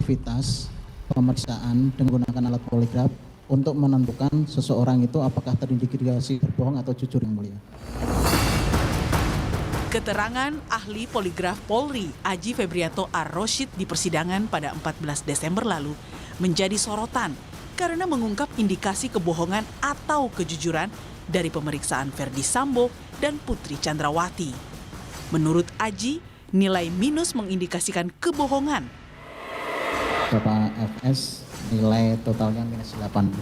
aktivitas pemeriksaan dengan menggunakan alat poligraf untuk menentukan seseorang itu apakah terindikasi berbohong atau jujur, Yang Mulia. Keterangan ahli poligraf Polri Aji Febrianto Ar-Rosyid di persidangan pada 14 Desember lalu menjadi sorotan karena mengungkap indikasi kebohongan atau kejujuran dari pemeriksaan Ferdy Sambo dan Putri Chandrawati. Menurut Aji, nilai minus mengindikasikan kebohongan. Bapak FS nilai totalnya minus 80.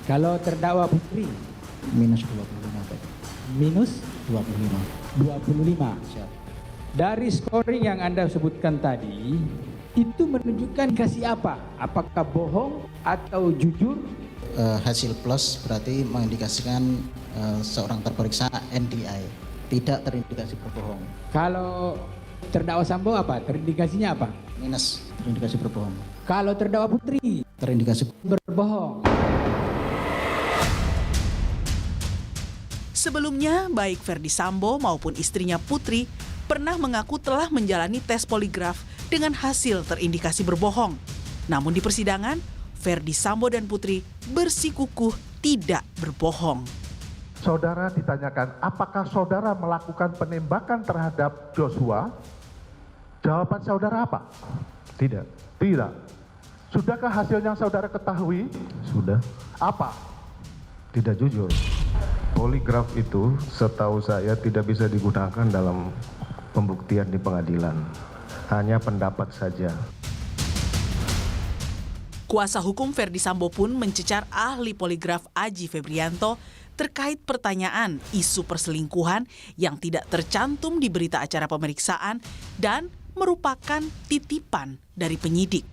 Kalau terdakwa Putri? Minus 25, Pak. Minus 25. 25. Siap. Dari scoring yang Anda sebutkan tadi, itu menunjukkan kasih apa? Apakah bohong atau jujur? Hasil plus berarti mengindikasikan seorang terperiksa NDI, tidak terindikasi berbohong. Kalau terdakwa Sambo apa? Terindikasinya apa? Minus, terindikasi berbohong. Kalau terdakwa Putri? Terindikasi Berbohong. Sebelumnya, baik Ferdy Sambo maupun istrinya Putri pernah mengaku telah menjalani tes poligraf dengan hasil terindikasi berbohong. Namun di persidangan, Ferdy Sambo dan Putri bersikukuh tidak berbohong. Saudara ditanyakan, apakah saudara melakukan penembakan terhadap Joshua? Jawaban saudara apa? Tidak. Tidak. Sudahkah hasil yang saudara ketahui? Sudah. Apa? Tidak jujur. Poligraf itu setahu saya tidak bisa digunakan dalam pembuktian di pengadilan. Hanya pendapat saja. Kuasa hukum Ferdy Sambo pun mencecar ahli poligraf Aji Febrianto terkait pertanyaan isu perselingkuhan yang tidak tercantum di berita acara pemeriksaan dan merupakan titipan dari penyidik.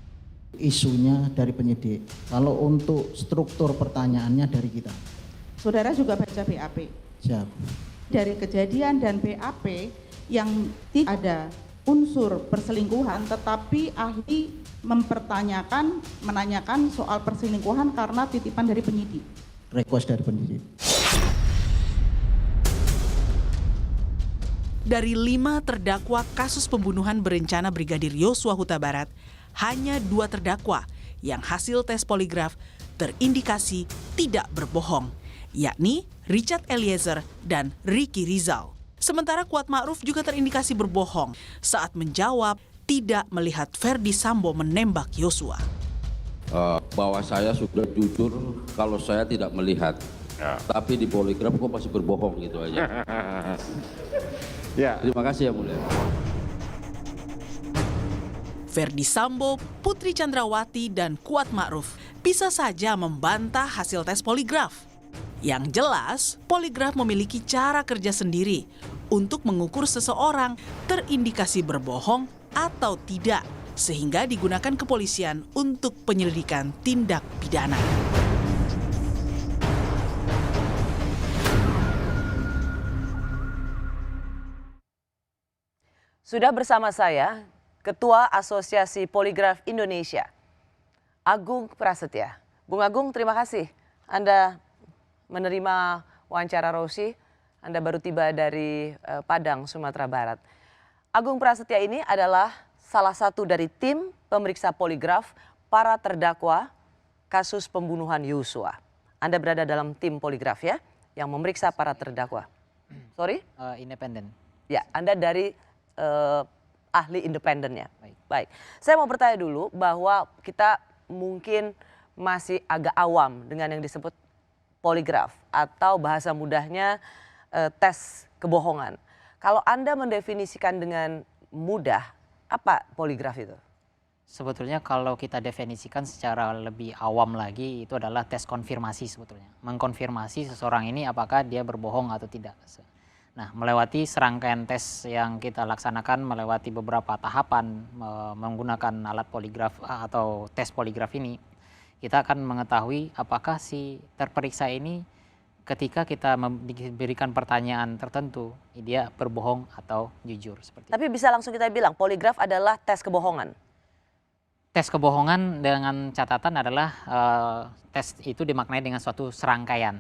isunya dari penyidik. Kalau untuk struktur pertanyaannya dari kita. Saudara juga baca BAP. Siap. Dari kejadian dan BAP yang tidak ada unsur perselingkuhan, tetapi ahli menanyakan soal perselingkuhan karena titipan dari penyidik. Request dari penyidik. Dari 5 terdakwa kasus pembunuhan berencana Brigadir Yosua Huta Barat, hanya 2 terdakwa yang hasil tes poligraf terindikasi tidak berbohong, yakni Richard Eliezer dan Ricky Rizal. Sementara Kuat Ma'ruf juga terindikasi berbohong saat menjawab tidak melihat Ferdy Sambo menembak Yosua. Bahwa saya sudah jujur kalau saya tidak melihat, tapi di poligraf kok masih berbohong gitu aja. Ya. Terima kasih yang mulia. Ferdy Sambo, Putri Chandrawati, dan Kuat Ma'ruf bisa saja membantah hasil tes poligraf. Yang jelas, poligraf memiliki cara kerja sendiri untuk mengukur seseorang terindikasi berbohong atau tidak, sehingga digunakan kepolisian untuk penyelidikan tindak pidana. Sudah bersama saya, Ketua Asosiasi Poligraf Indonesia, Agung Prasetya. Bung Agung, terima kasih Anda menerima wawancara Rosi. Anda baru tiba dari Padang, Sumatera Barat. Agung Prasetya ini adalah salah satu dari tim pemeriksa poligraf para terdakwa kasus pembunuhan Yosua. Anda berada dalam tim poligraf ya, yang memeriksa para terdakwa. Sorry? Independen. Ya, Anda dari ahli independennya. Baik. Saya mau bertanya dulu bahwa kita mungkin masih agak awam dengan yang disebut poligraf atau bahasa mudahnya tes kebohongan. Kalau Anda mendefinisikan dengan mudah, apa poligraf itu? Sebetulnya kalau kita definisikan secara lebih awam lagi, itu adalah tes konfirmasi sebetulnya. Mengkonfirmasi seseorang ini apakah dia berbohong atau tidak. Nah, melewati serangkaian tes yang kita laksanakan, melewati beberapa tahapan menggunakan alat poligraf atau tes poligraf ini, kita akan mengetahui apakah si terperiksa ini ketika kita diberikan pertanyaan tertentu, dia berbohong atau jujur. Seperti Tapi bisa langsung kita bilang, poligraf adalah tes kebohongan. Tes kebohongan dengan catatan adalah tes itu dimaknai dengan suatu serangkaian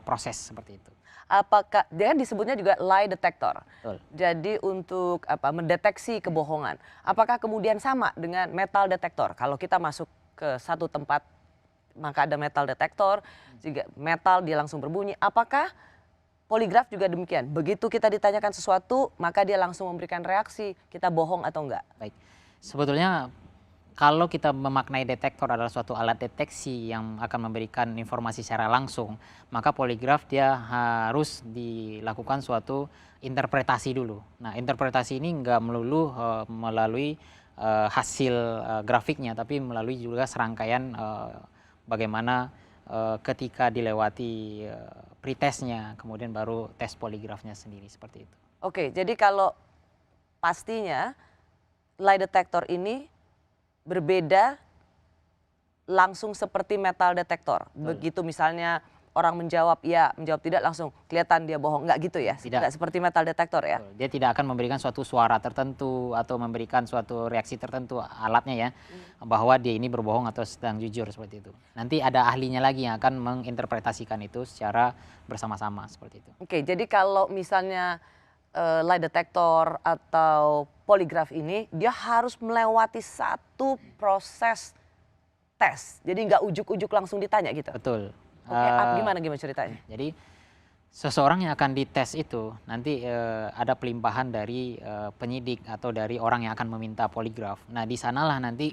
proses seperti itu. apakah dia disebutnya juga lie detector. Betul. Jadi untuk mendeteksi kebohongan. Apakah kemudian sama dengan metal detector? Kalau kita masuk ke satu tempat maka ada metal detector, jika metal dia langsung berbunyi. Apakah poligraf juga demikian? Begitu kita ditanyakan sesuatu, maka dia langsung memberikan reaksi, kita bohong atau enggak? Baik, sebetulnya kalau kita memaknai detektor adalah suatu alat deteksi yang akan memberikan informasi secara langsung, maka poligraf dia harus dilakukan suatu interpretasi dulu. Nah, interpretasi ini enggak melulu melalui hasil grafiknya, tapi melalui juga serangkaian bagaimana ketika dilewati pretestnya, kemudian baru tes poligrafnya sendiri, seperti itu. Oke, jadi kalau pastinya lie detector ini berbeda langsung seperti metal detektor. Begitu misalnya orang menjawab ya, menjawab tidak, langsung kelihatan dia bohong. Enggak gitu ya? Tidak. Enggak seperti metal detektor ya? Dia tidak akan memberikan suatu suara tertentu atau memberikan suatu reaksi tertentu alatnya ya, bahwa dia ini berbohong atau sedang jujur, seperti itu. Nanti ada ahlinya lagi yang akan menginterpretasikan itu secara bersama-sama, seperti itu. Oke, jadi kalau misalnya lie detector atau poligraf ini, dia harus melewati satu proses tes. Jadi nggak ujuk-ujuk langsung ditanya gitu? Betul. Oke, gimana ceritanya? Jadi seseorang yang akan dites itu nanti ada pelimpahan dari penyidik atau dari orang yang akan meminta poligraf. Nah, di sanalah nanti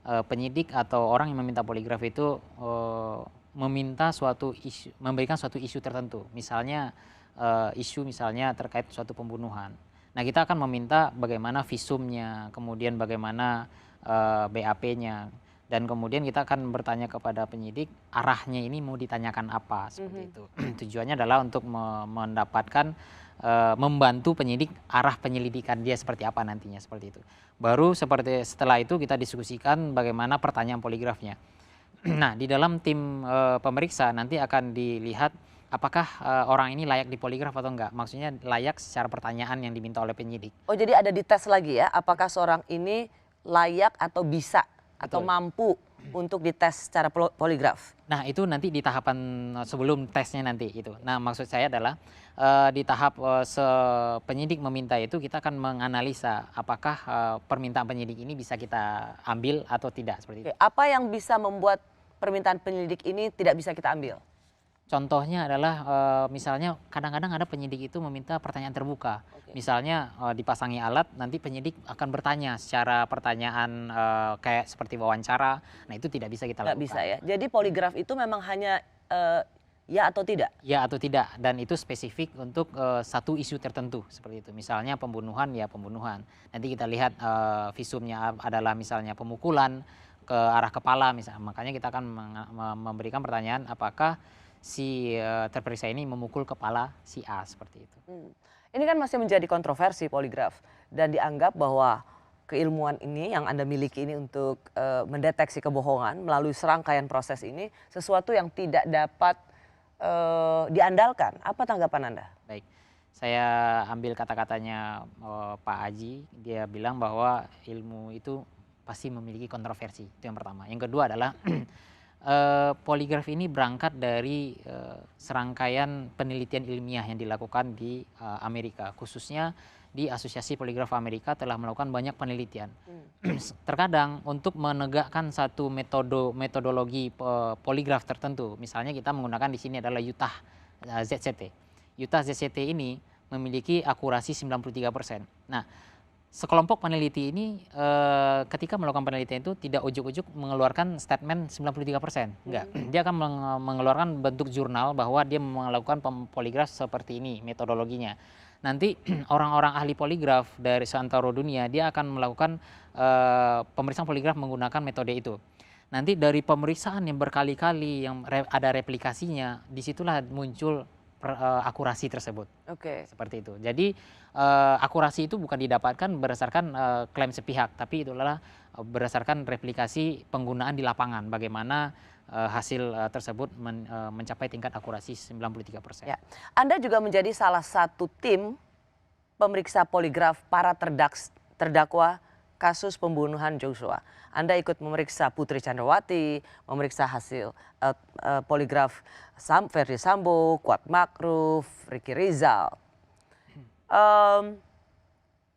penyidik atau orang yang meminta poligraf itu meminta suatu isu, memberikan suatu isu tertentu. Misalnya isu misalnya terkait suatu pembunuhan. Nah, kita akan meminta bagaimana visumnya, kemudian bagaimana BAP-nya. Dan kemudian kita akan bertanya kepada penyidik arahnya ini mau ditanyakan apa, seperti itu. Tujuannya adalah untuk mendapatkan membantu penyidik arah penyelidikan dia seperti apa nantinya, seperti itu. Baru setelah itu kita diskusikan bagaimana pertanyaan poligrafnya. Nah, di dalam tim pemeriksa nanti akan dilihat apakah orang ini layak dipoligraf atau enggak. Maksudnya layak secara pertanyaan yang diminta oleh penyidik. Oh, jadi ada dites lagi ya, apakah seorang ini layak atau bisa atau mampu untuk dites secara poligraf. Nah, itu nanti di tahapan sebelum tesnya nanti itu. Nah, maksud saya adalah di tahap penyidik meminta itu kita akan menganalisa apakah permintaan penyidik ini bisa kita ambil atau tidak, seperti itu. Apa yang bisa membuat permintaan penyidik ini tidak bisa kita ambil? Contohnya adalah misalnya kadang-kadang ada penyidik itu meminta pertanyaan terbuka. Misalnya dipasangi alat, nanti penyidik akan bertanya secara pertanyaan kayak seperti wawancara. Nah, itu tidak bisa kita lakukan. Nggak bisa ya. Jadi poligraf itu memang hanya ya atau tidak? Ya atau tidak, dan itu spesifik untuk satu isu tertentu, seperti itu. Misalnya pembunuhan, ya pembunuhan. Nanti kita lihat visumnya adalah misalnya pemukulan ke arah kepala misalnya. Makanya kita akan memberikan pertanyaan apakah si terperiksa ini memukul kepala si A, seperti itu. Ini kan masih menjadi kontroversi poligraf dan dianggap bahwa keilmuan ini yang Anda miliki ini untuk mendeteksi kebohongan melalui serangkaian proses ini sesuatu yang tidak dapat diandalkan. Apa tanggapan Anda? Baik, saya ambil kata-katanya Pak Aji. Dia bilang bahwa ilmu itu pasti memiliki kontroversi, itu yang pertama. Yang kedua adalah poligraf ini berangkat dari serangkaian penelitian ilmiah yang dilakukan di Amerika, khususnya di Asosiasi Poligraf Amerika telah melakukan banyak penelitian. Terkadang untuk menegakkan satu metodologi poligraf tertentu, misalnya kita menggunakan di sini adalah Utah ZCT. Utah ZCT ini memiliki akurasi 93%. Nah, sekelompok peneliti ini ketika melakukan penelitian itu tidak ujuk-ujuk mengeluarkan statement 93%. Enggak. Dia akan mengeluarkan bentuk jurnal bahwa dia melakukan poligraf seperti ini metodologinya. Nanti orang-orang ahli poligraf dari seantero dunia dia akan melakukan pemeriksaan poligraf menggunakan metode itu. Nanti dari pemeriksaan yang berkali-kali yang ada replikasinya, disitulah muncul akurasi tersebut. Seperti itu. Jadi akurasi itu bukan didapatkan berdasarkan klaim sepihak, tapi itu adalah berdasarkan replikasi penggunaan di lapangan. Bagaimana hasil tersebut mencapai tingkat akurasi 93%. Ya. Anda juga menjadi salah satu tim pemeriksa poligraf para terdakwa kasus pembunuhan Joshua. Anda ikut memeriksa Putri Chandrawati, memeriksa hasil poligraf Verdi Sambo, Kuat Makruf, Ricky Rizal.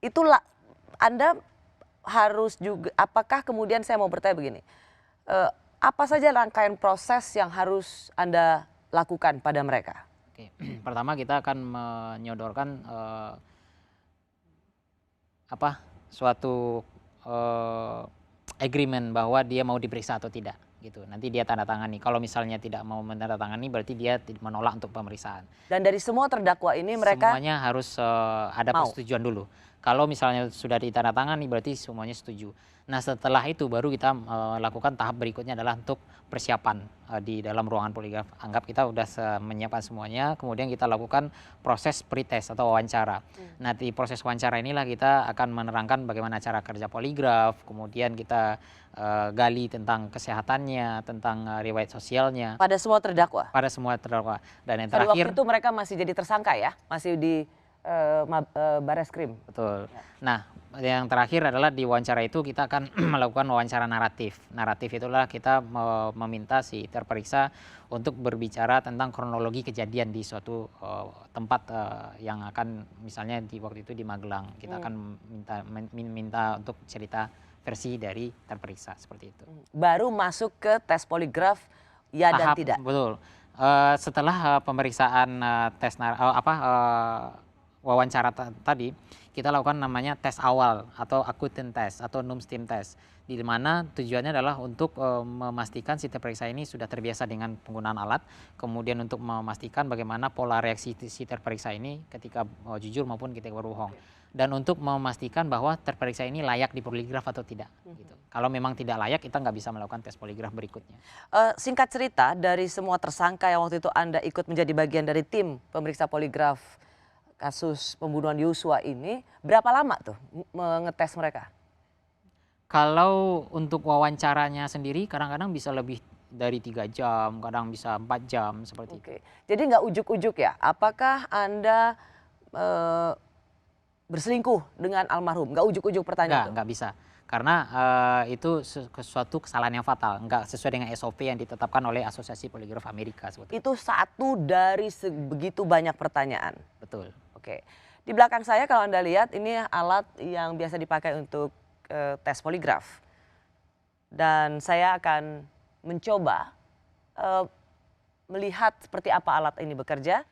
Itulah Anda harus juga, apakah kemudian saya mau bertanya begini, apa saja rangkaian proses yang harus Anda lakukan pada mereka? Oke. Pertama kita akan menyodorkan suatu agreement bahwa dia mau diperiksa atau tidak gitu. Nanti dia tanda tangani. Kalau misalnya tidak mau menandatangani berarti dia menolak untuk pemeriksaan. Dan dari semua terdakwa ini mereka semuanya harus ada persetujuan dulu. Kalau misalnya sudah ditandatangani berarti semuanya setuju. Nah setelah itu baru kita lakukan tahap berikutnya adalah untuk persiapan di dalam ruangan poligraf. Anggap kita sudah menyiapkan semuanya, kemudian kita lakukan proses pretest atau wawancara. Nah di proses wawancara inilah kita akan menerangkan bagaimana cara kerja poligraf, kemudian kita gali tentang kesehatannya, tentang riwayat sosialnya. pada semua terdakwa? Pada semua terdakwa. Dan yang Pada terakhir, waktu itu mereka masih jadi tersangka ya? Masih di Bareskrim? betul. Nah, yang terakhir adalah di wawancara itu kita akan melakukan wawancara naratif. Naratif itulah kita meminta si terperiksa untuk berbicara tentang kronologi kejadian di suatu tempat yang akan misalnya di waktu itu di Magelang. Kita akan minta untuk cerita versi dari terperiksa seperti itu. Baru masuk ke tes poligraf ya dan Tahap, tidak? Betul. Setelah pemeriksaan wawancara tadi, kita lakukan namanya tes awal atau acquaintance test atau Numstim test, di mana tujuannya adalah untuk memastikan si terperiksa ini sudah terbiasa dengan penggunaan alat, kemudian untuk memastikan bagaimana pola reaksi si terperiksa ini ketika jujur maupun ketika berbohong, dan untuk memastikan bahwa terperiksa ini layak di poligraf atau tidak. Gitu. Kalau memang tidak layak, kita nggak bisa melakukan tes poligraf berikutnya. Singkat cerita, dari semua tersangka yang waktu itu Anda ikut menjadi bagian dari tim pemeriksa poligraf kasus pembunuhan Yosua ini, berapa lama tuh mengetes mereka? Kalau untuk wawancaranya sendiri kadang-kadang bisa lebih dari 3 jam, kadang bisa 4 jam seperti itu. Jadi nggak ujuk-ujuk ya? Apakah Anda berselingkuh dengan almarhum? Nggak ujuk-ujuk pertanyaan? Nggak bisa. Karena itu suatu kesalahan yang fatal, nggak sesuai dengan SOP yang ditetapkan oleh Asosiasi Poligraf Amerika. Itu satu dari begitu banyak pertanyaan. Betul. Oke, di belakang saya kalau Anda lihat ini alat yang biasa dipakai untuk tes poligraf. Dan saya akan mencoba melihat seperti apa alat ini bekerja.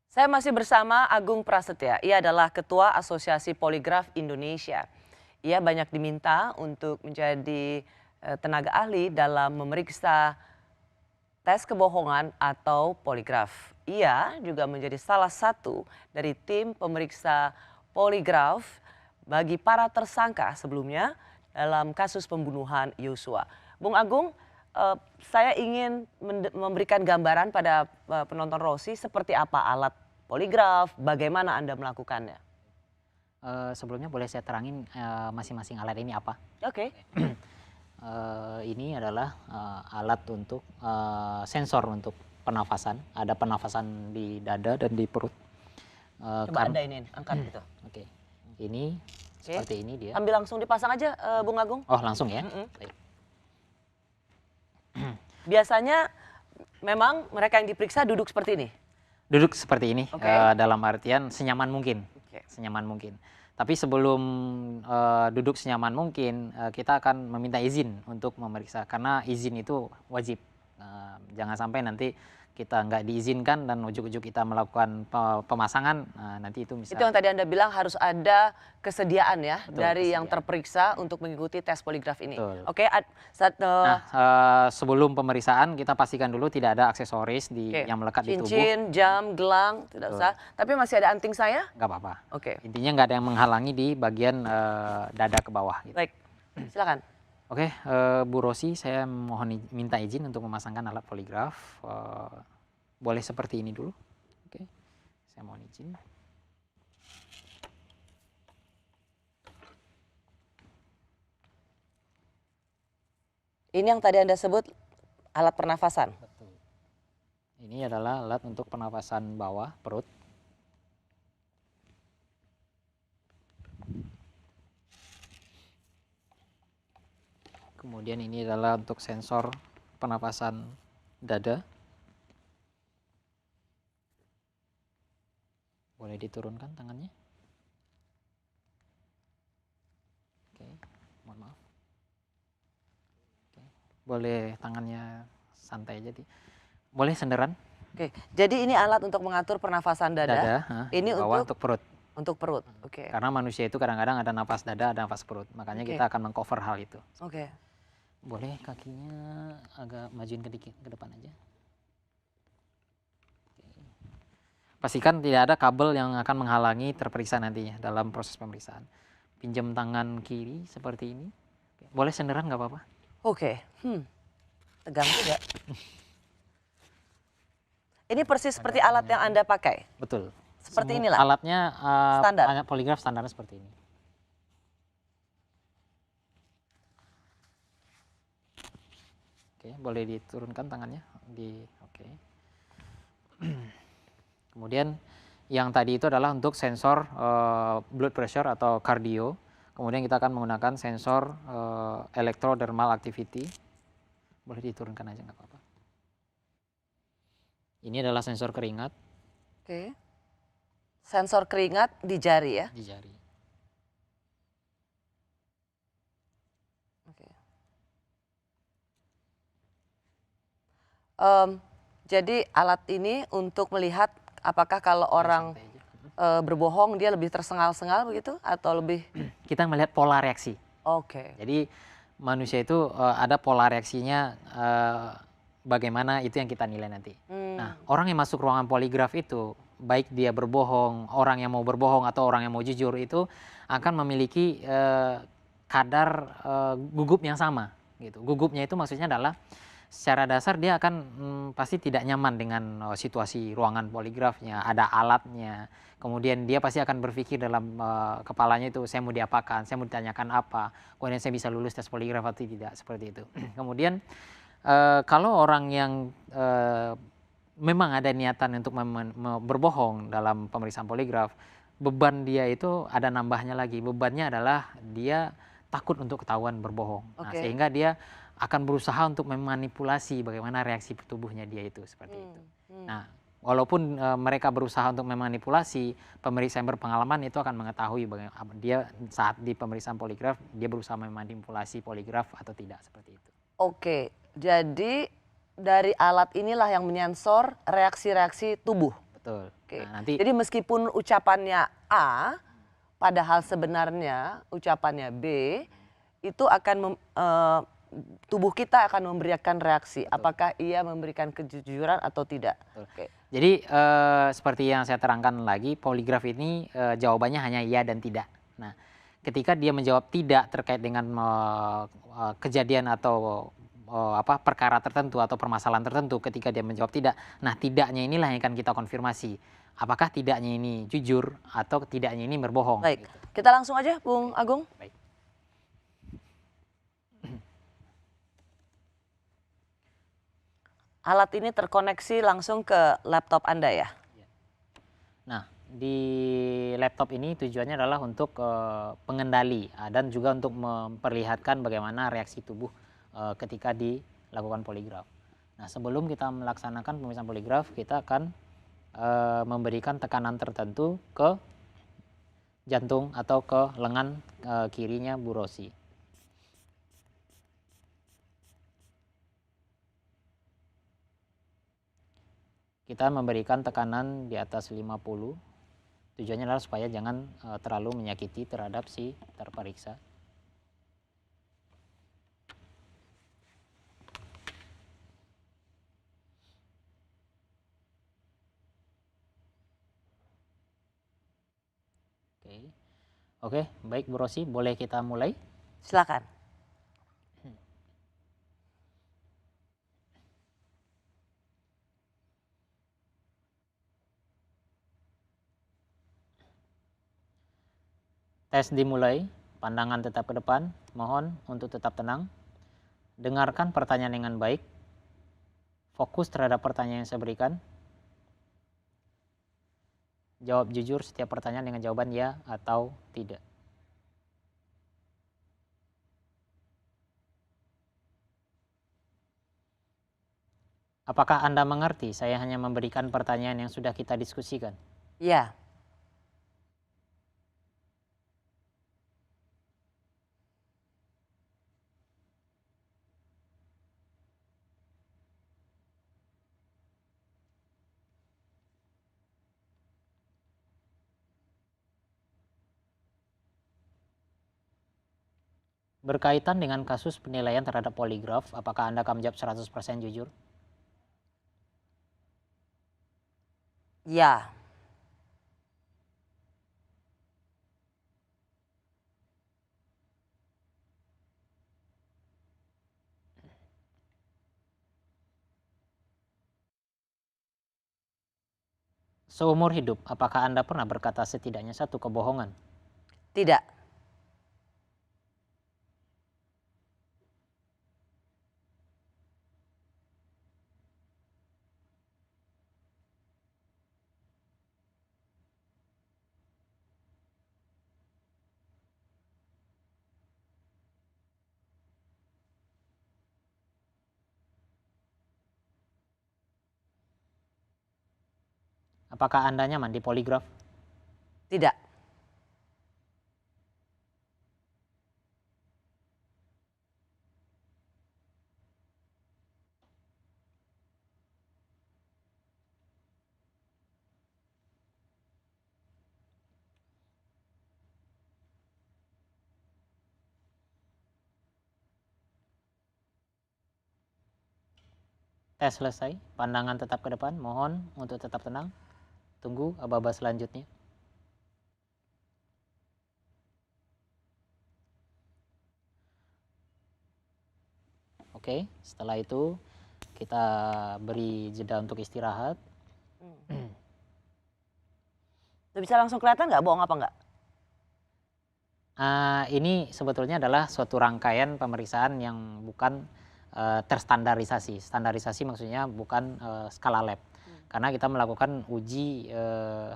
Saya masih bersama Agung Prasetya, ia adalah Ketua Asosiasi Poligraf Indonesia. Ia banyak diminta untuk menjadi tenaga ahli dalam memeriksa tes kebohongan atau poligraf. Ia juga menjadi salah satu dari tim pemeriksa poligraf bagi para tersangka sebelumnya dalam kasus pembunuhan Yosua. Bung Agung, saya ingin memberikan gambaran pada penonton Rosi seperti apa alat poligraf, bagaimana Anda melakukannya. Sebelumnya boleh saya terangin masing-masing alat ini apa? Oke. Ini adalah alat untuk sensor untuk pernafasan. Ada pernafasan di dada dan di perut. Coba Anda ini angkat gitu. Oke. Ini seperti ini dia. Ambil langsung dipasang aja Bung Agung. Oh langsung ya? Baik. Biasanya memang mereka yang diperiksa duduk seperti ini? Duduk seperti ini, dalam artian senyaman mungkin. Senyaman mungkin. Tapi sebelum duduk senyaman mungkin, kita akan meminta izin untuk memeriksa. Karena izin itu wajib. Jangan sampai nanti kita nggak diizinkan dan ujuk-ujuk kita melakukan pemasangan, nanti itu bisa. Itu yang tadi Anda bilang harus ada kesediaan ya. Betul, dari yang terperiksa untuk mengikuti tes poligraf ini. Betul. Oke, sebelum pemeriksaan kita pastikan dulu tidak ada aksesoris yang melekat di tubuh. Cincin, jam, gelang, tidak usah. Tapi masih ada anting saya? Nggak apa-apa. Oke. Intinya nggak ada yang menghalangi di bagian dada ke bawah. Gitu. Baik, silakan. Oke, Bu Rosi, saya mohon minta izin untuk memasangkan alat poligraf. Boleh seperti ini dulu. Oke, saya mohon izin. Ini yang tadi Anda sebut alat pernafasan? Betul. Ini adalah alat untuk pernafasan bawah, perut. Kemudian ini adalah untuk sensor pernapasan dada. Boleh diturunkan tangannya. Oke, mohon maaf. Oke, boleh tangannya santai aja. Boleh senderan. Oke, jadi ini alat untuk mengatur pernafasan dada. Ini bawah untuk perut. Untuk perut, oke. Karena manusia itu kadang-kadang ada nafas dada, ada nafas perut. Makanya kita akan mengcover hal itu. Oke. Boleh kakinya agak majuin sedikit ke depan aja. Oke. Pastikan tidak ada kabel yang akan menghalangi terperiksa nantinya dalam proses pemeriksaan. Pinjam tangan kiri seperti ini. Boleh senderan nggak apa-apa? Oke. Tegang juga. Ini persis seperti alat yang Anda pakai? Betul. Seperti inilah? Alatnya standar? poligraf standarnya seperti ini. Oke, boleh diturunkan tangannya. Oke. Kemudian yang tadi itu adalah untuk sensor blood pressure atau kardio. Kemudian kita akan menggunakan sensor electrodermal activity. Boleh diturunkan aja nggak apa-apa. Ini adalah sensor keringat. Oke. Sensor keringat di jari ya? Di jari. Oke. Jadi alat ini untuk melihat apakah kalau orang berbohong dia lebih tersengal-sengal begitu atau lebih? Kita melihat pola reaksi. Oke. Jadi manusia itu ada pola reaksinya, bagaimana itu yang kita nilai nanti. Nah, orang yang masuk ruangan poligraf itu, baik dia berbohong, orang yang mau berbohong atau orang yang mau jujur itu akan memiliki kadar gugup yang sama gitu. Gugupnya itu maksudnya adalah secara dasar dia akan pasti tidak nyaman dengan situasi ruangan poligrafnya, ada alatnya. Kemudian dia pasti akan berpikir dalam kepalanya itu, saya mau diapakan, saya mau ditanyakan apa, kemudian saya bisa lulus tes poligraf atau tidak, seperti itu. Kemudian kalau orang yang memang ada niatan untuk berbohong dalam pemeriksaan poligraf, beban dia itu ada nambahnya lagi. Bebannya adalah dia takut untuk ketahuan berbohong. Nah, sehingga dia akan berusaha untuk memanipulasi bagaimana reaksi tubuhnya dia itu, seperti itu. Nah, walaupun mereka berusaha untuk memanipulasi, pemeriksa yang berpengalaman itu akan mengetahui bagaimana dia saat di pemeriksaan poligraf dia berusaha memanipulasi poligraf atau tidak, seperti itu. Oke, jadi dari alat inilah yang menyensor reaksi-reaksi tubuh. Betul. Oke. Nah, nanti jadi meskipun ucapannya A, padahal sebenarnya ucapannya B, itu akan tubuh kita akan memberikan reaksi. Betul. Apakah ia memberikan kejujuran atau tidak? Oke. Jadi seperti yang saya terangkan lagi, poligraf ini jawabannya hanya iya dan tidak. Nah, ketika dia menjawab tidak terkait dengan kejadian atau perkara tertentu atau permasalahan tertentu, ketika dia menjawab tidak, nah tidaknya inilah yang akan kita konfirmasi. Apakah tidaknya ini jujur atau tidaknya ini berbohong. Baik, gitu. Kita langsung aja Bung Agung. Baik. Alat ini terkoneksi langsung ke laptop Anda ya? Nah, di laptop ini tujuannya adalah untuk pengendali dan juga untuk memperlihatkan bagaimana reaksi tubuh ketika dilakukan poligraf. Nah, sebelum kita melaksanakan pemeriksaan poligraf, kita akan memberikan tekanan tertentu ke jantung atau ke lengan kirinya Bu Rosi. Kita memberikan tekanan di atas 50. Tujuannya adalah supaya jangan terlalu menyakiti terhadap si terperiksa. Oke, baik Bu Rosi, boleh kita mulai? Silakan. Tes dimulai, pandangan tetap ke depan, mohon untuk tetap tenang. Dengarkan pertanyaan dengan baik, fokus terhadap pertanyaan yang saya berikan. Jawab jujur setiap pertanyaan dengan jawaban ya atau tidak. Apakah Anda mengerti? Saya hanya memberikan pertanyaan yang sudah kita diskusikan. Ya. Berkaitan dengan kasus penilaian terhadap poligraf, apakah Anda akan menjawab 100% jujur? Ya. Seumur hidup, apakah Anda pernah berkata setidaknya satu kebohongan? Tidak. Apakah Anda nyaman di poligraf? Tidak. Tes selesai, pandangan tetap ke depan, mohon untuk tetap tenang. Tunggu aba-aba selanjutnya. Oke, setelah itu kita beri jeda untuk istirahat. Udah bisa langsung kelihatan nggak bohong apa nggak? Ini sebetulnya adalah suatu rangkaian pemeriksaan yang bukan terstandarisasi. Standarisasi maksudnya bukan skala lab. Karena kita melakukan uji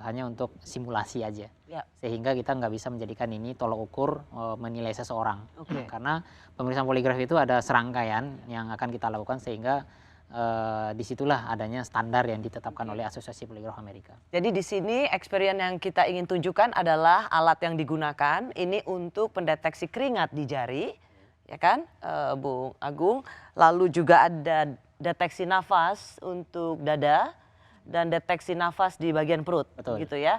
hanya untuk simulasi aja. Ya. Sehingga kita nggak bisa menjadikan ini tolok ukur menilai seseorang. Oke. Karena pemeriksaan poligraf itu ada serangkaian yang akan kita lakukan sehingga disitulah adanya standar yang ditetapkan oleh Asosiasi Poligraf Amerika. Jadi di sini experience yang kita ingin tunjukkan adalah alat yang digunakan ini untuk pendeteksi keringat di jari, ya kan, Bung Agung. Lalu juga ada deteksi nafas untuk dada dan deteksi nafas di bagian perut, Betul. gitu ya.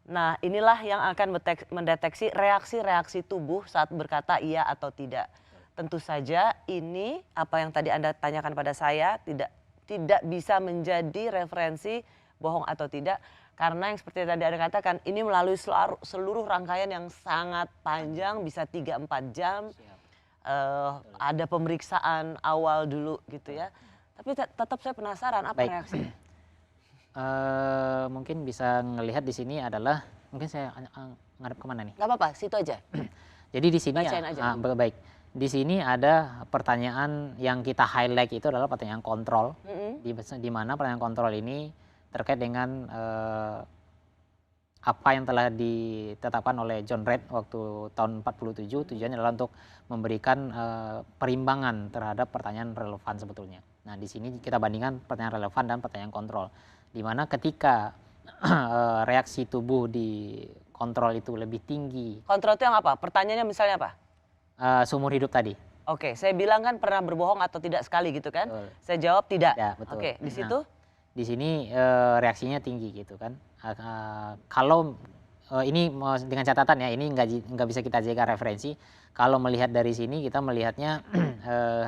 Nah, inilah yang akan mendeteksi reaksi-reaksi tubuh saat berkata iya atau tidak. Tentu saja ini apa yang tadi Anda tanyakan pada saya tidak bisa menjadi referensi bohong atau tidak. Karena yang seperti tadi Anda katakan ini melalui seluruh rangkaian yang sangat panjang, bisa 3-4 jam. Ada pemeriksaan awal dulu gitu ya. Tapi tetap saya penasaran apa Baik. reaksinya. Mungkin bisa ngelihat di sini adalah, mungkin saya ngadep kemana nih? Gak apa-apa, situ aja. Jadi di sini Bacain aja. baik. Di sini ada pertanyaan yang kita highlight itu adalah pertanyaan kontrol. Di mana pertanyaan kontrol ini terkait dengan apa yang telah ditetapkan oleh John Reid waktu tahun 47. Tujuannya adalah untuk memberikan perimbangan terhadap pertanyaan relevan sebetulnya. Nah, di sini kita bandingkan pertanyaan relevan dan pertanyaan kontrol. Di mana ketika reaksi tubuh di kontrol itu lebih tinggi. Kontrol itu yang apa? Pertanyaannya misalnya apa? Seumur hidup tadi. Oke, saya bilang kan pernah berbohong atau tidak sekali gitu kan? Betul. Saya jawab tidak. Ya, betul. Oke, di Nah, situ? Di sini reaksinya tinggi gitu kan. Kalau ini dengan catatan ya, ini nggak bisa kita jadikan referensi. Kalau melihat dari sini kita melihatnya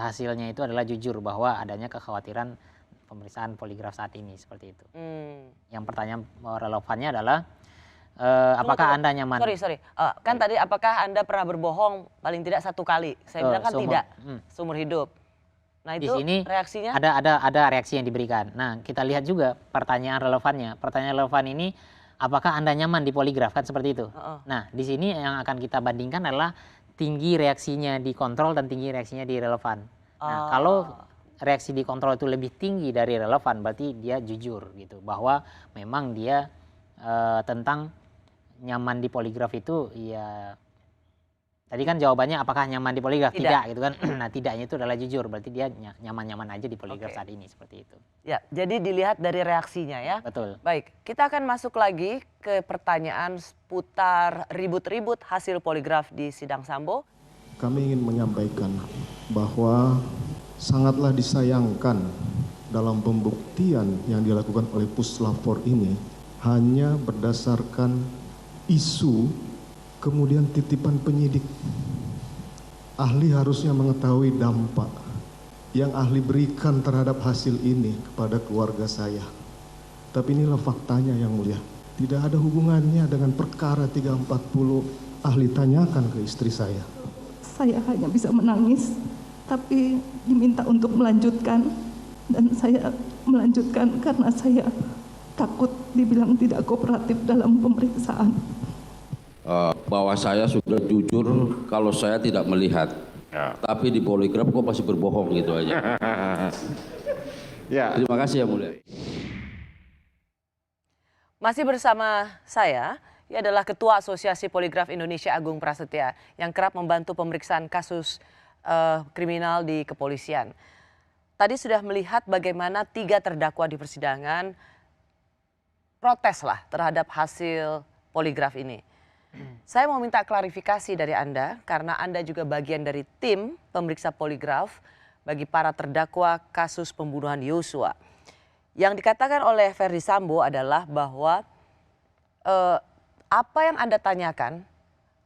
hasilnya itu adalah jujur bahwa adanya kekhawatiran pemeriksaan poligraf saat ini seperti itu. Yang pertanyaan relevannya adalah apakah Anda nyaman? Sorry. Kan tadi apakah Anda pernah berbohong paling tidak 1 kali? Saya bilang kan tidak. Seumur hidup. Nah, Di itu sini reaksinya? ada reaksi yang diberikan. Nah, kita lihat juga pertanyaan relevannya. Pertanyaan relevan ini, apakah Anda nyaman di poligraf, kan seperti itu. Nah, di sini yang akan kita bandingkan adalah tinggi reaksinya di kontrol dan tinggi reaksinya di relevan. Nah, kalau reaksi di kontrol itu lebih tinggi dari relevan, berarti dia jujur gitu, bahwa memang dia tentang nyaman di poligraf itu ya Tadi kan jawabannya apakah nyaman di poligraf? Tidak. Tidak gitu kan. Nah, tidaknya itu adalah jujur, berarti dia nyaman-nyaman aja di poligraf saat ini, seperti itu. Ya, jadi dilihat dari reaksinya ya. Betul. Baik, kita akan masuk lagi ke pertanyaan seputar ribut-ribut hasil poligraf di sidang Sambo. Kami ingin menyampaikan bahwa sangatlah disayangkan dalam pembuktian yang dilakukan oleh Puslapor ini hanya berdasarkan isu kemudian titipan penyidik. Ahli harusnya mengetahui dampak yang ahli berikan terhadap hasil ini kepada keluarga saya. Tapi inilah faktanya yang mulia. Tidak ada hubungannya dengan perkara 340 ahli tanyakan ke istri saya. Saya hanya bisa menangis, tapi diminta untuk melanjutkan. Dan saya melanjutkan karena saya takut dibilang tidak kooperatif dalam pemeriksaan. Bahwa saya sudah jujur kalau saya tidak melihat, tapi di poligraf kok masih berbohong gitu aja. Terima kasih yang mulia. Masih bersama saya, ia adalah Ketua Asosiasi Poligraf Indonesia Agung Prasetya yang kerap membantu pemeriksaan kasus kriminal di kepolisian. Tadi sudah melihat bagaimana 3 terdakwa di persidangan protes lah terhadap hasil poligraf ini. Saya mau minta klarifikasi dari Anda karena Anda juga bagian dari tim pemeriksa poligraf bagi para terdakwa kasus pembunuhan Yosua. Yang dikatakan oleh Ferdi Sambo adalah bahwa apa yang Anda tanyakan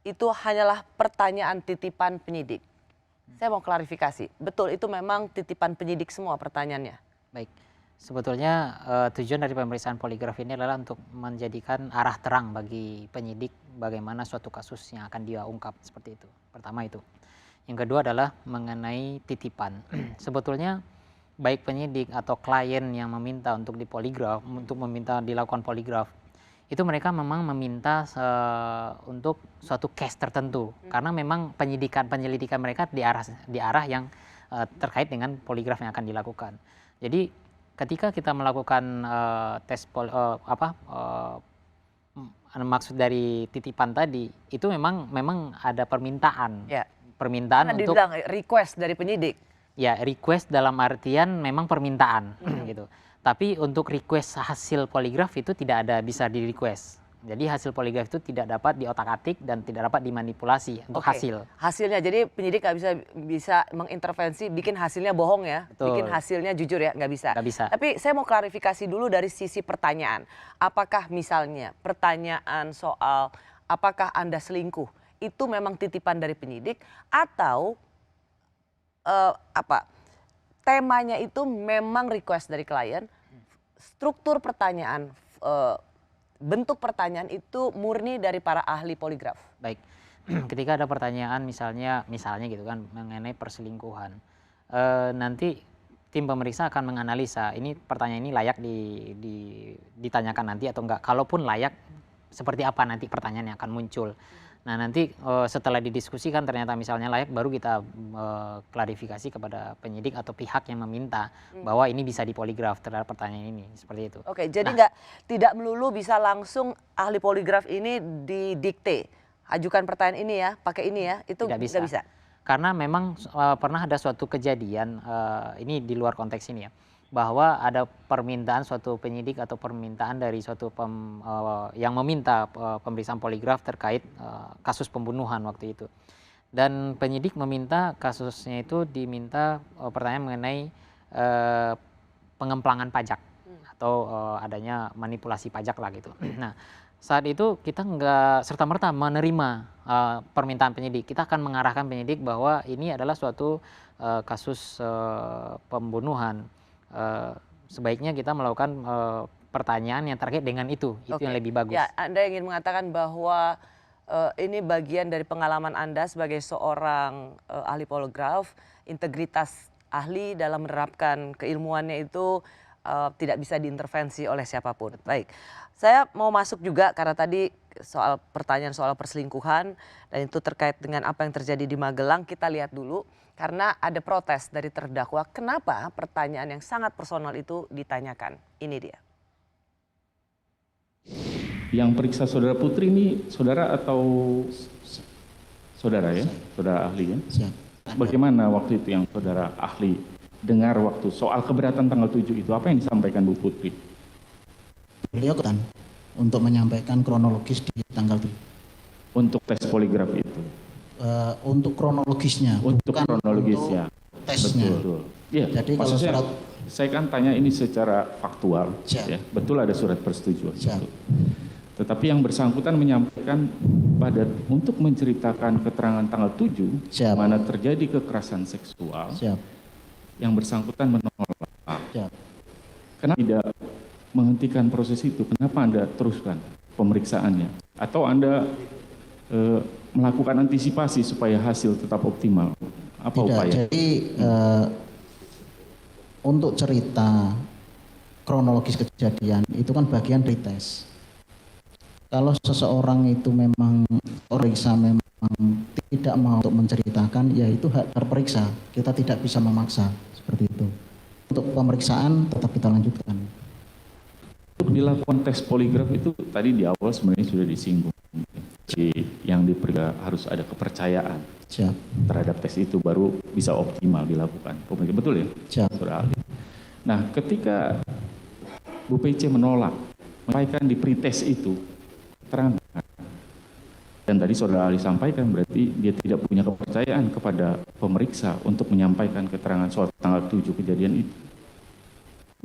itu hanyalah pertanyaan titipan penyidik. Saya mau klarifikasi, betul itu memang titipan penyidik semua pertanyaannya? Baik, sebetulnya tujuan dari pemeriksaan poligraf ini adalah untuk menjadikan arah terang bagi penyidik bagaimana suatu kasus yang akan dia ungkap, seperti itu. Pertama itu. Yang kedua adalah mengenai titipan. Sebetulnya baik penyidik atau klien yang meminta untuk dipoligraf, untuk meminta dilakukan poligraf, itu mereka memang meminta untuk suatu case tertentu, karena memang penyelidikan mereka di arah yang terkait dengan poligraf yang akan dilakukan. Jadi ketika kita melakukan maksud dari titipan tadi itu memang ada permintaan, permintaan karena untuk dibilang request dari penyidik. Ya, request dalam artian memang permintaan gitu. Tapi untuk request hasil poligraf itu tidak ada bisa di request. Jadi hasil poligraf itu tidak dapat diotak-atik dan tidak dapat dimanipulasi untuk hasil. Hasilnya, jadi penyidik nggak bisa mengintervensi, bikin hasilnya bohong ya, Betul. bikin hasilnya jujur ya, nggak bisa. Nggak bisa. Tapi saya mau klarifikasi dulu dari sisi pertanyaan. Apakah misalnya pertanyaan soal apakah Anda selingkuh itu memang titipan dari penyidik atau temanya itu memang request dari klien, struktur pertanyaan, bentuk pertanyaan itu murni dari para ahli poligraf. Baik, ketika ada pertanyaan misalnya gitu kan mengenai perselingkuhan, nanti tim pemeriksa akan menganalisa ini pertanyaan ini layak ditanyakan nanti atau enggak. Kalaupun layak, seperti apa nanti pertanyaan yang akan muncul. Nah nanti setelah didiskusikan ternyata misalnya layak, baru kita klarifikasi kepada penyidik atau pihak yang meminta bahwa ini bisa dipoligraf terhadap pertanyaan ini, seperti itu. Oke, jadi tidak melulu bisa langsung ahli poligraf ini didikte, ajukan pertanyaan ini ya, pakai ini ya, itu tidak bisa. Karena memang pernah ada suatu kejadian, ini di luar konteks ini ya, bahwa ada permintaan suatu penyidik atau permintaan dari suatu yang meminta pemeriksaan poligraf terkait kasus pembunuhan waktu itu. Dan penyidik meminta kasusnya itu diminta pertanyaan mengenai pengemplangan pajak atau adanya manipulasi pajak lah gitu. Nah saat itu kita nggak serta-merta menerima permintaan penyidik. Kita akan mengarahkan penyidik bahwa ini adalah suatu kasus pembunuhan. Sebaiknya kita melakukan pertanyaan yang terkait dengan itu yang lebih bagus. Ya, Anda ingin mengatakan bahwa ini bagian dari pengalaman Anda sebagai seorang ahli poligraf, integritas ahli dalam menerapkan keilmuannya itu tidak bisa diintervensi oleh siapapun. Baik, saya mau masuk juga karena tadi soal pertanyaan soal perselingkuhan dan itu terkait dengan apa yang terjadi di Magelang. Kita lihat dulu. Karena ada protes dari terdakwa, kenapa pertanyaan yang sangat personal itu ditanyakan? Ini dia. Yang periksa saudara Putri ini saudara atau Saudara ya, saudara ahli ya. Siap. Bagaimana waktu itu yang saudara ahli dengar waktu soal keberatan tanggal 7 itu, apa yang disampaikan Bu Putri? Beliau kan untuk menyampaikan kronologis di tanggal 7. Untuk tes poligraf itu? Untuk kronologisnya, untuk bukan kronologisnya. untuk tesnya. Betul. Ya, Jadi kalau surat, saya kan tanya ini secara faktual, Siap. ya, betul ada surat persetujuan. Siap. Tetapi yang bersangkutan menyampaikan untuk menceritakan keterangan tanggal 7, Siap. mana terjadi kekerasan seksual, Siap. yang bersangkutan menolak. Siap. Kenapa tidak menghentikan proses itu? Kenapa Anda teruskan pemeriksaannya? Atau Anda melakukan antisipasi supaya hasil tetap optimal? Apa Tidak, upaya? jadi untuk cerita kronologis kejadian itu kan bagian dari tes. Kalau seseorang itu memang periksa memang tidak mau untuk menceritakan, ya itu hak terperiksa. Kita tidak bisa memaksa seperti itu. Untuk pemeriksaan tetap kita lanjutkan. Untuk dilakukan tes poligraf itu tadi di awal sebenarnya sudah disinggung. Yang diperiksa harus ada kepercayaan. Siap. Terhadap tes itu baru bisa optimal dilakukan. Betul ya? Siap. Saudara ahli. Nah, ketika Bu PC menolak menyampaikan di pretest itu terang, dan tadi saudara ahli sampaikan berarti dia tidak punya kepercayaan kepada pemeriksa untuk menyampaikan keterangan soal tanggal 7 kejadian itu.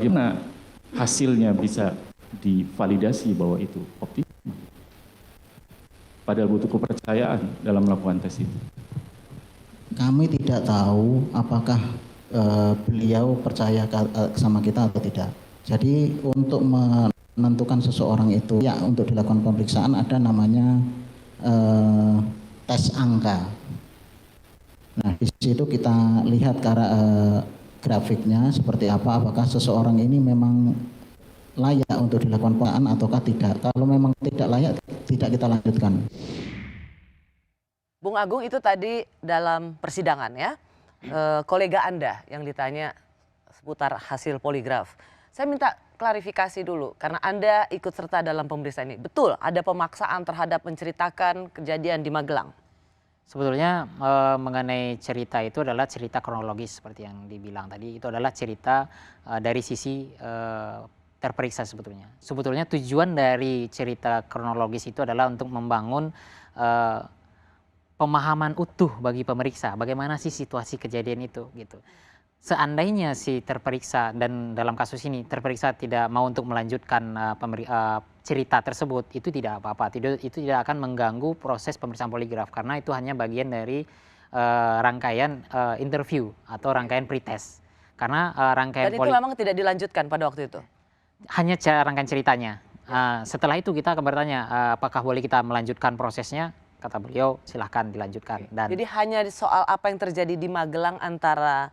Bagaimana hasilnya bisa divalidasi bahwa itu optimal? Padahal butuh kepercayaan dalam melakukan tes itu. Kami tidak tahu apakah beliau percaya sama kita atau tidak. Jadi untuk menentukan seseorang itu ya untuk dilakukan pemeriksaan ada namanya tes angka. Nah di situ kita lihat grafiknya seperti apa, apakah seseorang ini memang layak untuk dilakukan pemeriksaan ataukah tidak. Kalau memang tidak layak, tidak kita lanjutkan. Bung Agung, itu tadi dalam persidangan ya, kolega Anda yang ditanya seputar hasil poligraf. Saya minta klarifikasi dulu, karena Anda ikut serta dalam pemeriksaan ini. Betul ada pemaksaan terhadap menceritakan kejadian di Magelang? Sebetulnya mengenai cerita itu adalah cerita kronologis seperti yang dibilang tadi. Itu adalah cerita dari sisi terperiksa sebetulnya. Sebetulnya tujuan dari cerita kronologis itu adalah untuk membangun pemahaman utuh bagi pemeriksa, bagaimana sih situasi kejadian itu gitu. Seandainya si terperiksa, dan dalam kasus ini terperiksa tidak mau untuk melanjutkan cerita tersebut, itu tidak apa-apa, itu tidak akan mengganggu proses pemeriksaan poligraf karena itu hanya bagian dari rangkaian interview atau rangkaian pretest. Karena rangkaian dan itu memang tidak dilanjutkan pada waktu itu? Hanya rangkaian ceritanya. Setelah itu kita akan bertanya apakah boleh kita melanjutkan prosesnya. Kata beliau silahkan dilanjutkan. Dan jadi hanya soal apa yang terjadi di Magelang antara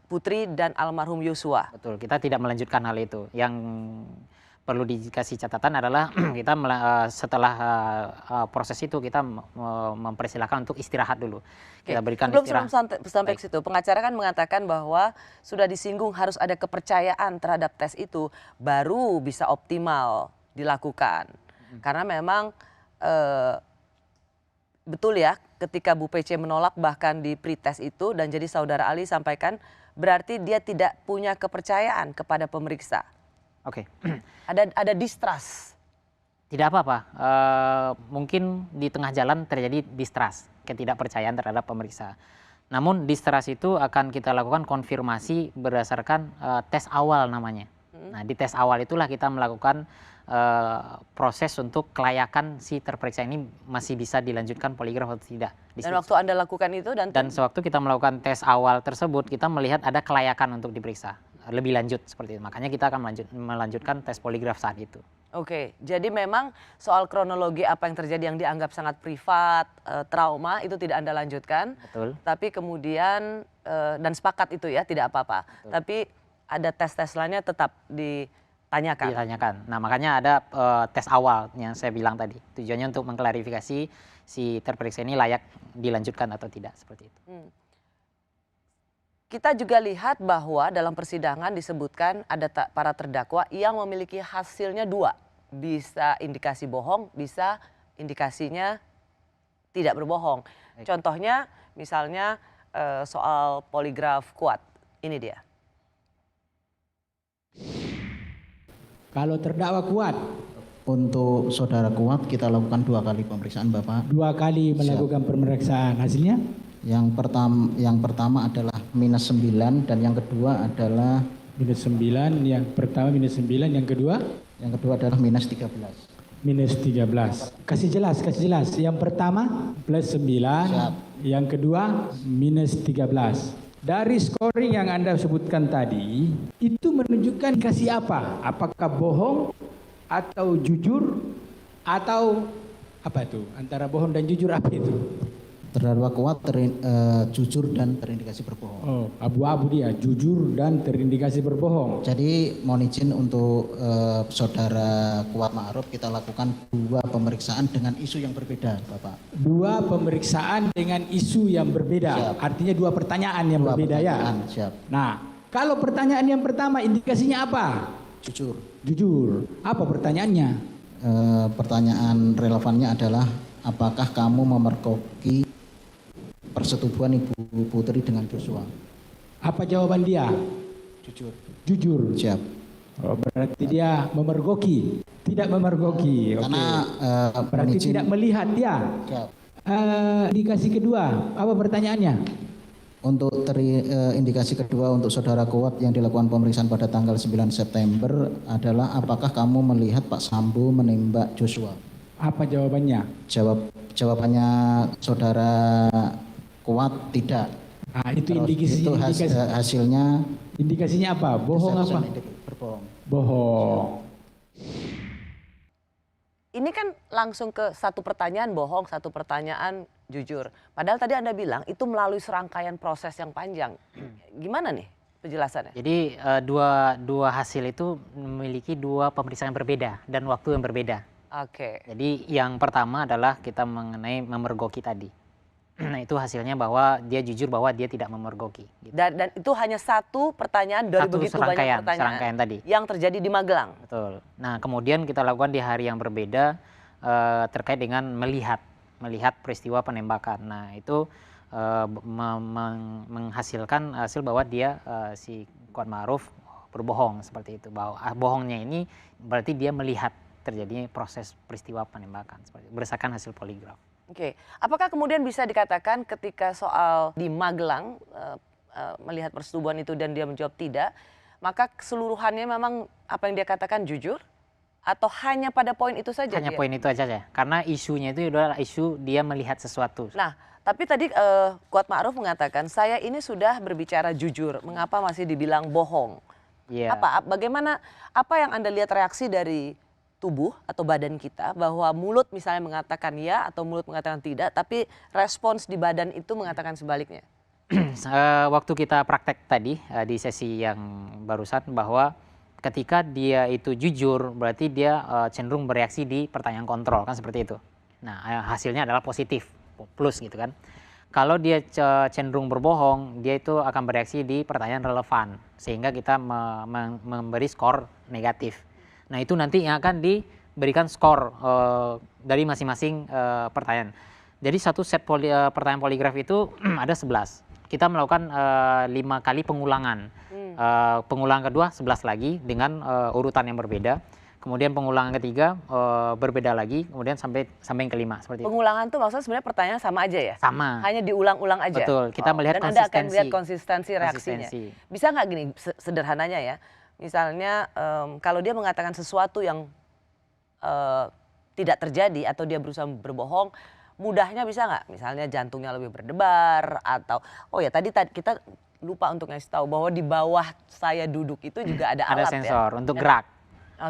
Putri dan almarhum Yosua. Betul, kita tidak melanjutkan hal itu. Yang perlu dikasih catatan adalah kita setelah proses itu kita mempersilahkan untuk istirahat dulu. Kita berikan istirahat. Sebelum sampai ke situ, pengacara kan mengatakan bahwa sudah disinggung harus ada kepercayaan terhadap tes itu baru bisa optimal dilakukan. Karena memang betul ya, ketika Bu PC menolak bahkan di pretest itu, dan jadi saudara Ali sampaikan berarti dia tidak punya kepercayaan kepada pemeriksa. Oke. Ada distrust. Tidak apa-apa. Mungkin di tengah jalan terjadi distrust, ketidakpercayaan terhadap pemeriksa. Namun distrust itu akan kita lakukan konfirmasi berdasarkan tes awal namanya. Nah di tes awal itulah kita melakukan proses untuk kelayakan si terperiksa ini masih bisa dilanjutkan poligraf atau tidak. Dan waktu Anda lakukan itu dan sewaktu kita melakukan tes awal tersebut kita melihat ada kelayakan untuk diperiksa lebih lanjut seperti itu. Makanya kita akan melanjutkan tes poligraf saat itu. Oke, jadi memang soal kronologi apa yang terjadi yang dianggap sangat privat, trauma itu tidak Anda lanjutkan. Betul. Tapi kemudian dan sepakat itu ya tidak apa-apa. Tapi ada tes-tes lainnya tetap ditanyakan. Nah makanya ada tes awal yang saya bilang tadi. Tujuannya untuk mengklarifikasi si terperiksa ini layak dilanjutkan atau tidak seperti itu. Kita juga lihat bahwa dalam persidangan disebutkan ada para terdakwa yang memiliki hasilnya dua. Bisa indikasi bohong, bisa indikasinya tidak berbohong. Contohnya misalnya soal poligraf Kuat. Ini dia. Kalau terdakwa Kuat, Untuk saudara Kuat kita lakukan 2 kali pemeriksaan Bapak. 2 kali melakukan pemeriksaan, hasilnya Yang pertama adalah -9 dan yang kedua adalah -9, yang pertama -9, yang kedua adalah -13. -13. Kasih jelas. Yang pertama +9, yang kedua -13. Dari scoring yang Anda sebutkan tadi, itu menunjukkan kasih apa? Apakah bohong atau jujur atau apa itu? Antara bohong dan jujur apa itu? Terdakwa Kuat jujur dan terindikasi berbohong. Oh, abu-abu dia, jujur dan terindikasi berbohong. Jadi mohon izin untuk saudara Kuat Ma'ruf kita lakukan 2 pemeriksaan dengan isu yang berbeda, Bapak. 2 pemeriksaan dengan isu yang berbeda. Siap. Artinya 2 pertanyaan yang 2 berbeda pertanyaan, ya. Siap. Nah, kalau pertanyaan yang pertama indikasinya apa? Jujur. Jujur. Apa pertanyaannya? Pertanyaan relevannya adalah apakah kamu memergoki persetubuhan Ibu Putri dengan Joshua? Apa jawaban dia? Jujur. Jujur. Siap. Oh, berarti dia memergoki, tidak memergoki. Karena berarti izin- tidak melihat dia. Siap. Indikasi kedua, apa pertanyaannya? Untuk indikasi kedua untuk saudara Kuat yang dilakukan pemeriksaan pada tanggal 9 September adalah apakah kamu melihat Pak Sambo menembak Joshua? Apa jawabannya? Jawabannya saudara Kuat tidak. Nah, itu Terus itu hasilnya indikasinya apa? Bohong apa? Berbohong. Bohong. Ini kan langsung ke satu pertanyaan bohong, satu pertanyaan jujur. Padahal tadi Anda bilang itu melalui serangkaian proses yang panjang. Gimana nih penjelasannya? Jadi dua hasil itu memiliki 2 pemeriksaan yang berbeda dan waktu yang berbeda. Oke. Jadi yang pertama adalah kita mengenai memergoki tadi. Nah itu hasilnya bahwa dia jujur bahwa dia tidak memergoki. Gitu. Dan itu hanya satu pertanyaan dari Satu begitu banyak pertanyaan serangkaian tadi. yang terjadi di Magelang. Betul. Nah kemudian kita lakukan di hari yang berbeda terkait dengan melihat peristiwa penembakan. Nah itu menghasilkan hasil bahwa dia si Kuat Ma'ruf berbohong seperti itu. Bahwa bohongnya ini berarti dia melihat terjadinya proses peristiwa penembakan seperti itu, berdasarkan hasil poligraf. Oke, apakah kemudian bisa dikatakan ketika soal di Magelang melihat persetubuhan itu dan dia menjawab tidak, maka keseluruhannya memang apa yang dia katakan jujur atau hanya pada poin itu saja? Hanya poin itu aja ya, karena isunya itu adalah isu dia melihat sesuatu. Nah, tapi tadi Kuat Ma'ruf mengatakan saya ini sudah berbicara jujur, mengapa masih dibilang bohong? Yeah. Bagaimana apa yang Anda lihat reaksi dari tubuh atau badan kita bahwa mulut misalnya mengatakan ya atau mulut mengatakan tidak, tapi respons di badan itu mengatakan sebaliknya? Waktu kita praktek tadi di sesi yang barusan bahwa ketika dia itu jujur berarti dia cenderung bereaksi di pertanyaan kontrol kan seperti itu. Nah hasilnya adalah positif plus gitu kan. Kalau dia cenderung berbohong dia itu akan bereaksi di pertanyaan relevan sehingga kita memberi skor negatif. Nah itu nanti yang akan diberikan skor dari masing-masing pertanyaan. Jadi satu set pertanyaan poligraf itu ada 11. Kita melakukan 5 kali pengulangan. Pengulangan kedua 11 lagi dengan urutan yang berbeda. Kemudian pengulangan ketiga berbeda lagi. Kemudian sampai yang kelima seperti itu. Pengulangan itu maksudnya sebenarnya pertanyaan sama aja ya? Sama. Hanya diulang-ulang aja? Betul. Kita melihat dan konsistensi. Anda akan melihat konsistensi reaksinya. Bisa nggak gini sederhananya ya? Misalnya kalau dia mengatakan sesuatu yang tidak terjadi atau dia berusaha berbohong, mudahnya bisa nggak? Misalnya jantungnya lebih berdebar atau oh ya tadi kita lupa untuk ngasih tahu bahwa di bawah saya duduk itu juga ada alat sensor ya? untuk gerak.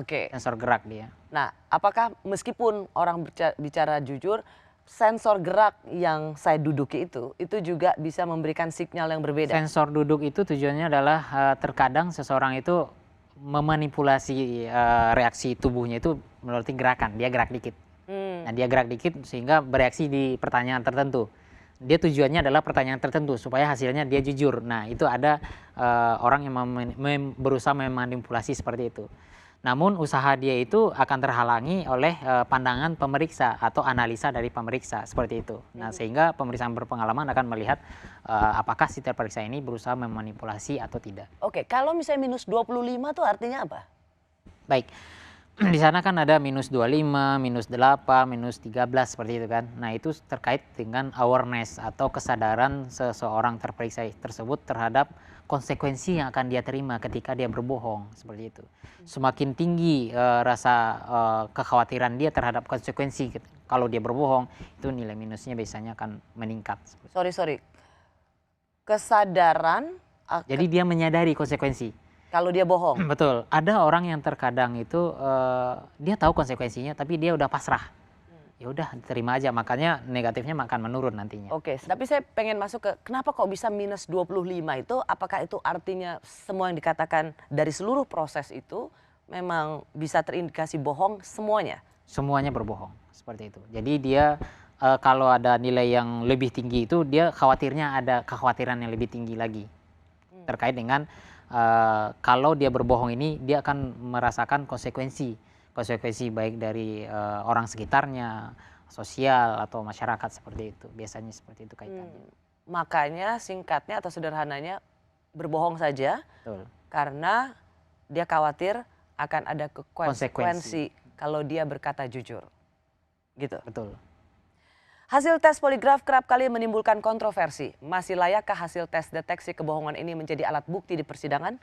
Oke. Sensor gerak dia. Nah, apakah meskipun orang bicara jujur, sensor gerak yang saya duduki itu juga bisa memberikan sinyal yang berbeda? Sensor duduk itu tujuannya adalah terkadang seseorang itu memanipulasi reaksi tubuhnya itu melalui gerakan, dia gerak dikit. Nah dia gerak dikit sehingga bereaksi di pertanyaan tertentu. Dia tujuannya adalah pertanyaan tertentu supaya hasilnya dia jujur. Nah itu ada orang yang berusaha memanipulasi seperti itu. Namun usaha dia itu akan terhalangi oleh pandangan pemeriksa atau analisa dari pemeriksa seperti itu. Nah, sehingga pemeriksaan berpengalaman akan melihat apakah si terperiksa ini berusaha memanipulasi atau tidak. Oke, kalau misalnya minus 25 tuh artinya apa? Baik. Di sana kan ada minus 25, minus 8, minus 13 seperti itu kan. Nah, itu terkait dengan awareness atau kesadaran seseorang terperiksa tersebut terhadap konsekuensi yang akan dia terima ketika dia berbohong seperti itu. Semakin tinggi rasa kekhawatiran dia terhadap konsekuensi kalau dia berbohong, itu nilai minusnya biasanya akan meningkat. Sorry. Kesadaran Jadi dia menyadari konsekuensi. kalau dia bohong. Betul. Ada orang yang terkadang itu dia tahu konsekuensinya tapi dia udah pasrah. Ya udah terima aja, makanya negatifnya akan menurun nantinya. Oke, tapi saya pengen masuk ke kenapa kok bisa minus 25 itu, apakah itu artinya semua yang dikatakan dari seluruh proses itu memang bisa terindikasi bohong semuanya? Semuanya berbohong, seperti itu. Jadi dia kalau ada nilai yang lebih tinggi itu dia khawatirnya ada kekhawatiran yang lebih tinggi lagi. Terkait dengan kalau dia berbohong ini dia akan merasakan konsekuensi baik dari orang sekitarnya, sosial atau masyarakat seperti itu. Biasanya seperti itu kaitannya. Makanya singkatnya atau sederhananya berbohong saja. Betul. Karena dia khawatir akan ada konsekuensi kalau dia berkata jujur. Gitu. Betul. Hasil tes poligraf kerap kali menimbulkan kontroversi. Masih layakkah hasil tes deteksi kebohongan ini menjadi alat bukti di persidangan?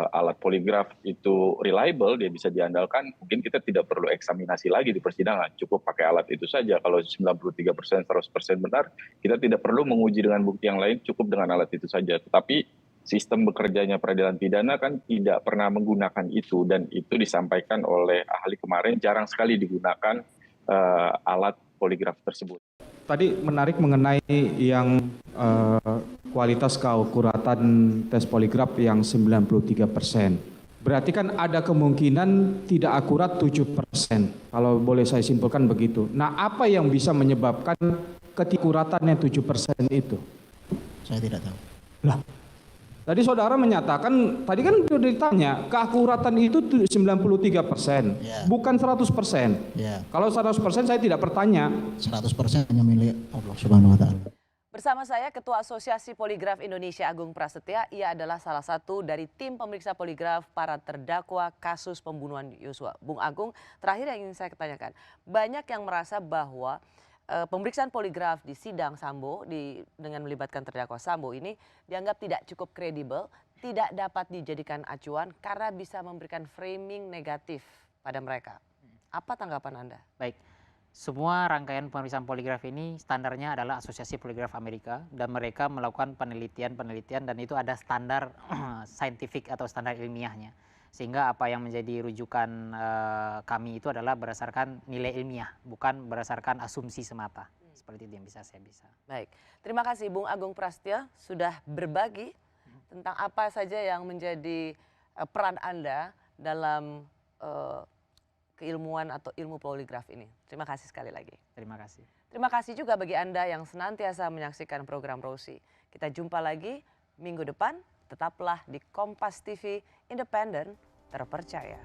Alat poligraf itu reliable, dia bisa diandalkan, mungkin kita tidak perlu eksaminasi lagi di persidangan, cukup pakai alat itu saja. Kalau 93%, 100% benar, kita tidak perlu menguji dengan bukti yang lain, cukup dengan alat itu saja. Tetapi sistem bekerjanya peradilan pidana kan tidak pernah menggunakan itu, dan itu disampaikan oleh ahli kemarin, jarang sekali digunakan alat poligraf tersebut. Tadi menarik mengenai yang kualitas keakuratan tes poligraf yang 93%. Berarti kan ada kemungkinan tidak akurat 7%. Kalau boleh saya simpulkan begitu. Nah, apa yang bisa menyebabkan ketikuratannya 7% itu? Saya tidak tahu. Lah, tadi saudara menyatakan, tadi kan sudah ditanya, keakuratan itu 93%, bukan 100%. Kalau 100% saya tidak bertanya. 100% hanya milik Allah Subhanahu wa Ta'ala. Bersama saya Ketua Asosiasi Poligraf Indonesia Agung Prasetya, ia adalah salah satu dari tim pemeriksa poligraf para terdakwa kasus pembunuhan Yosua. Bung Agung, terakhir yang ingin saya tanyakan, banyak yang merasa bahwa pemeriksaan poligraf di sidang Sambo dengan melibatkan terdakwa Sambo ini dianggap tidak cukup kredibel, tidak dapat dijadikan acuan karena bisa memberikan framing negatif pada mereka. Apa tanggapan Anda? Baik. Semua rangkaian pemeriksaan poligraf ini standarnya adalah Asosiasi Poligraf Amerika dan mereka melakukan penelitian dan itu ada standar saintifik atau standar ilmiahnya. Sehingga apa yang menjadi rujukan kami itu adalah berdasarkan nilai ilmiah, bukan berdasarkan asumsi semata. Seperti itu yang bisa saya bisa. Baik, terima kasih Bung Agung Prasetya sudah berbagi tentang apa saja yang menjadi peran Anda dalam keilmuan atau ilmu poligraf ini. Terima kasih sekali lagi. Terima kasih. Terima kasih juga bagi Anda yang senantiasa menyaksikan program Rosi. Kita jumpa lagi minggu depan. Tetaplah di Kompas TV, independen, terpercaya.